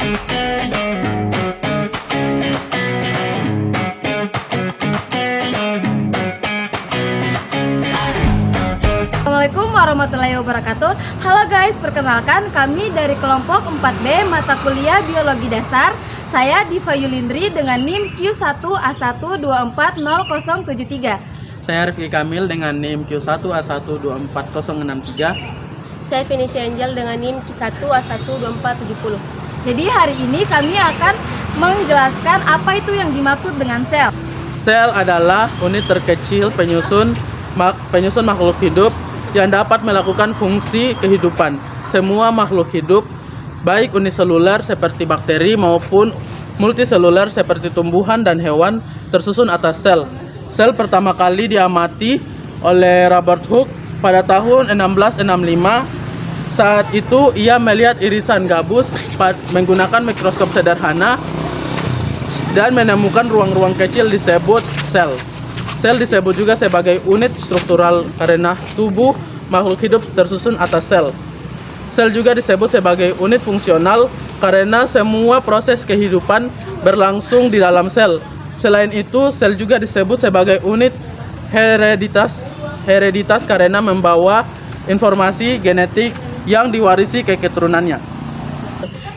Assalamualaikum warahmatullahi wabarakatuh. Halo guys, perkenalkan kami dari kelompok 4B mata kuliah Biologi Dasar. Saya Diva Yulindri dengan NIM Q1A1240073. Saya Rifki Kamil dengan NIM Q1A1240063. Saya Venisi Angel dengan NIM Q1A12470. Jadi hari ini kami akan menjelaskan apa itu yang dimaksud dengan sel. Sel adalah unit terkecil penyusun makhluk hidup yang dapat melakukan fungsi kehidupan. Semua makhluk hidup, baik uniseluler seperti bakteri maupun multiseluler seperti tumbuhan dan hewan, tersusun atas sel. Sel pertama kali diamati oleh Robert Hooke pada tahun 1665. Saat itu ia melihat irisan gabus menggunakan mikroskop sederhana dan menemukan ruang-ruang kecil disebut sel. Sel disebut juga sebagai unit struktural karena tubuh makhluk hidup tersusun atas sel. Sel juga disebut sebagai unit fungsional karena semua proses kehidupan berlangsung di dalam sel. Selain itu, sel juga disebut sebagai unit hereditas karena membawa informasi genetik yang diwarisi ke keturunannya.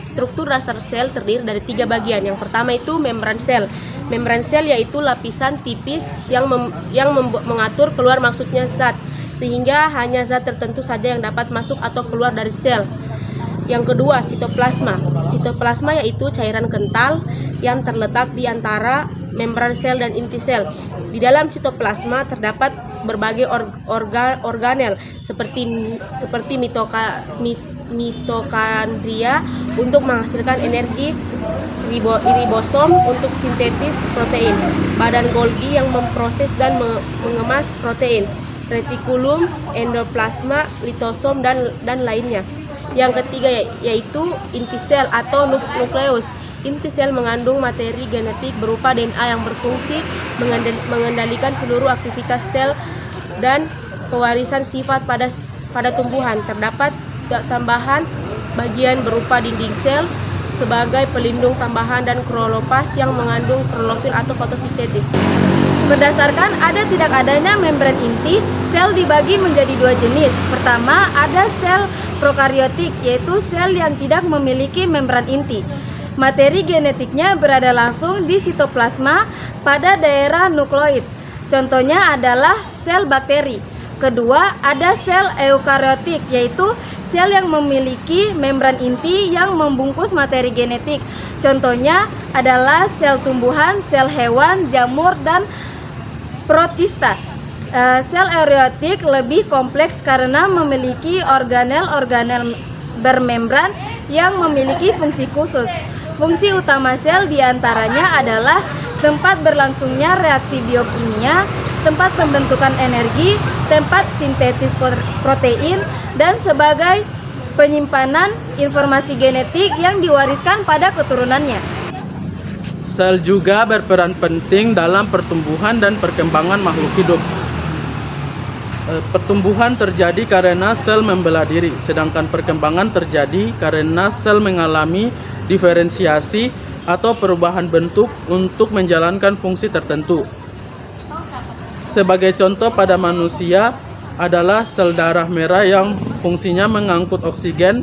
Struktur dasar sel terdiri dari 3 bagian. Yang pertama itu membran sel. Membran sel yaitu lapisan tipis yang mengatur keluar masuknya zat, sehingga hanya zat tertentu saja yang dapat masuk atau keluar dari sel. Yang kedua, sitoplasma. Sitoplasma yaitu cairan kental yang terletak di antara membran sel dan inti sel. Di dalam sitoplasma terdapat berbagai organel seperti mitokondria untuk menghasilkan energi, ribosom untuk sintetis protein, badan Golgi yang memproses dan mengemas protein, retikulum, endoplasma, litosom dan lainnya. Yang ketiga yaitu inti sel atau nukleus. Inti sel mengandung materi genetik berupa DNA yang berfungsi mengendalikan seluruh aktivitas sel dan pewarisan sifat pada tumbuhan. Terdapat tambahan bagian berupa dinding sel sebagai pelindung tambahan dan kloroplast yang mengandung klorofil atau fotosintesis. Berdasarkan ada tidak adanya membran inti, sel dibagi menjadi 2 jenis. Pertama, ada sel prokariotik, yaitu sel yang tidak memiliki membran inti. Materi genetiknya berada langsung di sitoplasma pada daerah nukleoid. Contohnya adalah sel bakteri. Kedua, ada sel eukariotik, yaitu sel yang memiliki membran inti yang membungkus materi genetik. Contohnya adalah sel tumbuhan, sel hewan, jamur, dan protista. Sel eukariotik lebih kompleks karena memiliki organel bermembran yang memiliki fungsi khusus. Fungsi utama sel diantaranya adalah tempat berlangsungnya reaksi biokimia, tempat pembentukan energi, tempat sintetis protein, dan sebagai penyimpanan informasi genetik yang diwariskan pada keturunannya. Sel juga berperan penting dalam pertumbuhan dan perkembangan makhluk hidup. Pertumbuhan terjadi karena sel membelah diri, sedangkan perkembangan terjadi karena sel mengalami diferensiasi atau perubahan bentuk untuk menjalankan fungsi tertentu. Sebagai contoh pada manusia adalah sel darah merah yang fungsinya mengangkut oksigen,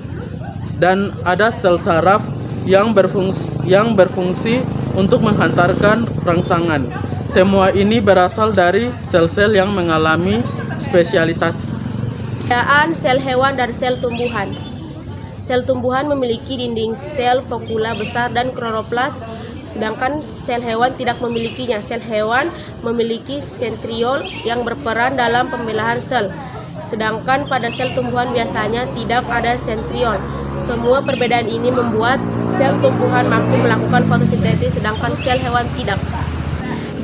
dan ada sel saraf yang berfungsi untuk menghantarkan rangsangan. Semua ini berasal dari sel-sel yang mengalami spesialisasi. Perbedaan sel hewan dan sel tumbuhan. Sel tumbuhan memiliki dinding sel fokula besar dan kloroplast, sedangkan sel hewan tidak memilikinya. Sel hewan memiliki sentriol yang berperan dalam pembelahan sel, sedangkan pada sel tumbuhan biasanya tidak ada sentriol. Semua perbedaan ini membuat sel tumbuhan mampu melakukan fotosintesis, sedangkan sel hewan tidak.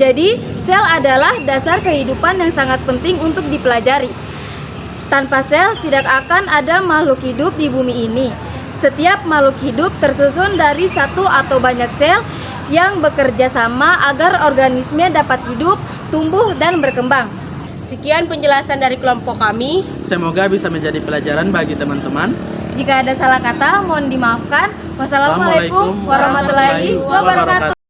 Jadi, sel adalah dasar kehidupan yang sangat penting untuk dipelajari. Tanpa sel, tidak akan ada makhluk hidup di bumi ini. Setiap makhluk hidup tersusun dari satu atau banyak sel yang bekerja sama agar organisme dapat hidup, tumbuh, dan berkembang. Sekian penjelasan dari kelompok kami. Semoga bisa menjadi pelajaran bagi teman-teman. Jika ada salah kata, mohon dimaafkan. Wassalamualaikum warahmatullahi wabarakatuh.